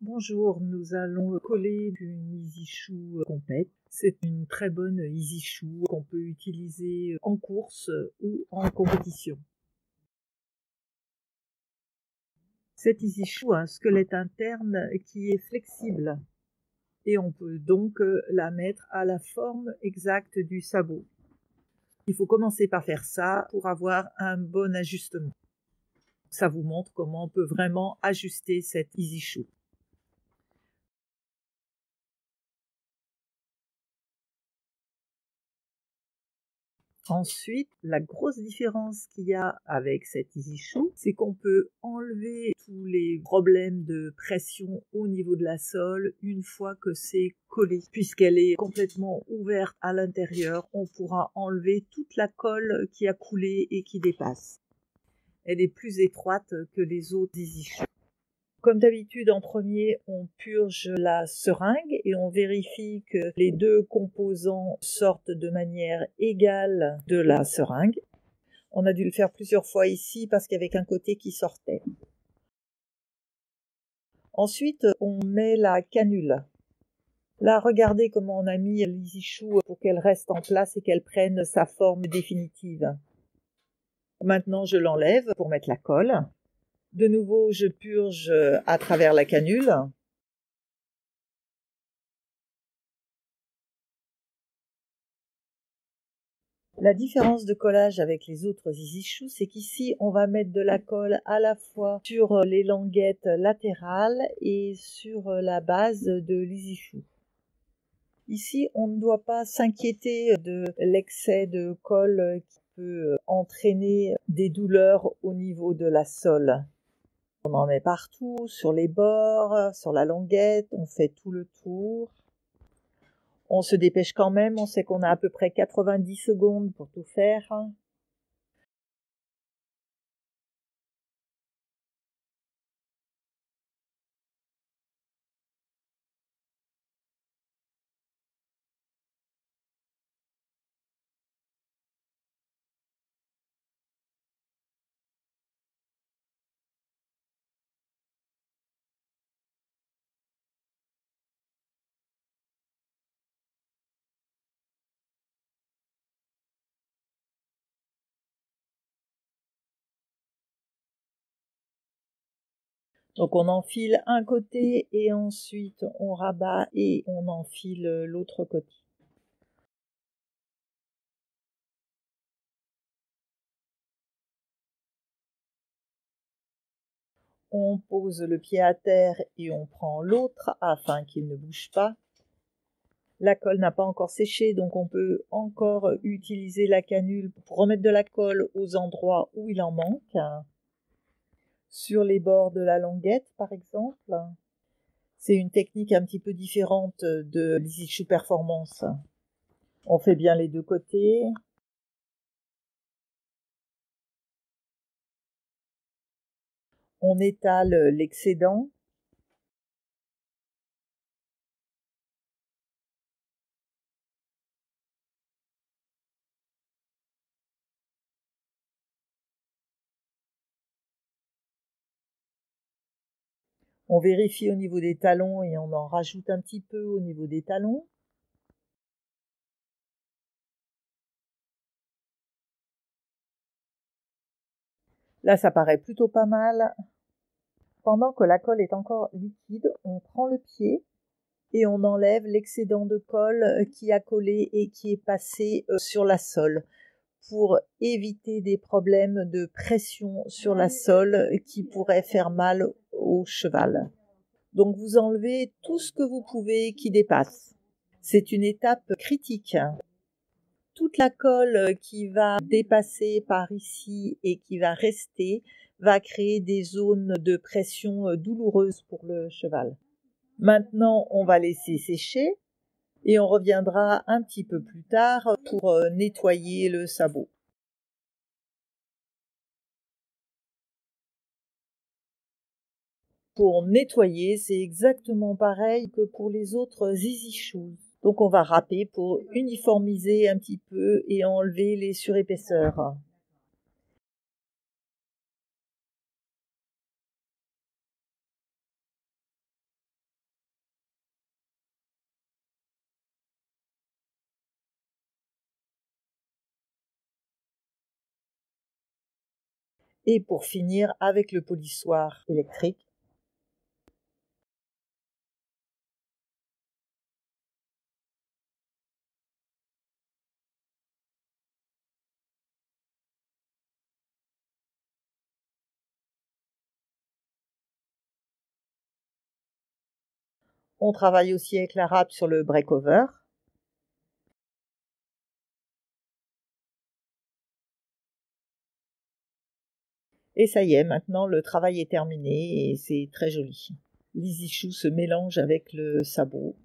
Bonjour, nous allons coller une Easy Shoe complète. C'est une très bonne Easy Shoe qu'on peut utiliser en course ou en compétition. Cette Easy Shoe a un squelette interne qui est flexible et on peut donc la mettre à la forme exacte du sabot. Il faut commencer par faire ça pour avoir un bon ajustement. Ça vous montre comment on peut vraiment ajuster cette Easy Shoe. Ensuite, la grosse différence qu'il y a avec cette Easy Shoe, c'est qu'on peut enlever tous les problèmes de pression au niveau de la sole une fois que c'est collé. Puisqu'elle est complètement ouverte à l'intérieur, on pourra enlever toute la colle qui a coulé et qui dépasse. Elle est plus étroite que les autres Easy Shoe. Comme d'habitude, en premier, on purge la seringue et on vérifie que les deux composants sortent de manière égale de la seringue. On a dû le faire plusieurs fois ici parce qu'il y avait qu'un côté qui sortait. Ensuite, on met la canule. Là, regardez comment on a mis l'Easy Shoe pour qu'elle reste en place et qu'elle prenne sa forme définitive. Maintenant, je l'enlève pour mettre la colle. De nouveau, je purge à travers la canule. La différence de collage avec les autres Easy Shoe, c'est qu'ici, on va mettre de la colle à la fois sur les languettes latérales et sur la base de l'Easy Shoe. Ici, on ne doit pas s'inquiéter de l'excès de colle qui peut entraîner des douleurs au niveau de la sole. On en met partout, sur les bords, sur la languette, on fait tout le tour. On se dépêche quand même, on sait qu'on a à peu près 90 secondes pour tout faire. Donc on enfile un côté et ensuite on rabat et on enfile l'autre côté. On pose le pied à terre et on prend l'autre afin qu'il ne bouge pas. La colle n'a pas encore séché, donc on peut encore utiliser la canule pour remettre de la colle aux endroits où il en manque. Sur les bords de la languette, par exemple. C'est une technique un petit peu différente de l'Easy Shoe Performance. On fait bien les deux côtés. On étale l'excédent. On vérifie au niveau des talons et on en rajoute un petit peu au niveau des talons. Là, ça paraît plutôt pas mal. Pendant que la colle est encore liquide, on prend le pied et on enlève l'excédent de colle qui a collé et qui est passé sur la sole pour éviter des problèmes de pression sur la sole qui pourraient faire mal au cheval. Donc vous enlevez tout ce que vous pouvez qui dépasse. C'est une étape critique. Toute la colle qui va dépasser par ici et qui va rester va créer des zones de pression douloureuses pour le cheval. Maintenant, on va laisser sécher et on reviendra un petit peu plus tard pour nettoyer le sabot. Pour nettoyer, c'est exactement pareil que pour les autres Easy Shoes. Donc on va râper pour uniformiser un petit peu et enlever les surépaisseurs. Et pour finir, avec le polissoir électrique, on travaille aussi avec la râpe sur le break-over. Et ça y est, maintenant le travail est terminé et c'est très joli. L'easy shoe se mélange avec le sabot